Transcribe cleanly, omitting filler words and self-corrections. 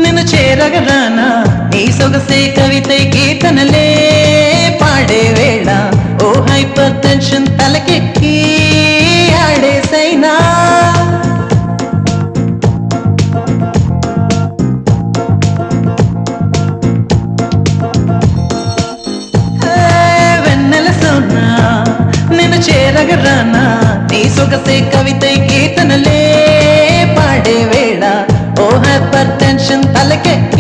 నిన్ను చేరగరానా నీ సొగసే కవితై కీర్తనలే పాడే వేళ ఓ హైపర్ టెన్షన్ తలకెక్కి ఆడేసైనా వెన్నెల సోనా నిన్ను చేరగరానా నీ సొగసే కవితై కీర్తనలే పాడే వేళ ఓ హైపర్ టెన్షన్ తలకెక్కి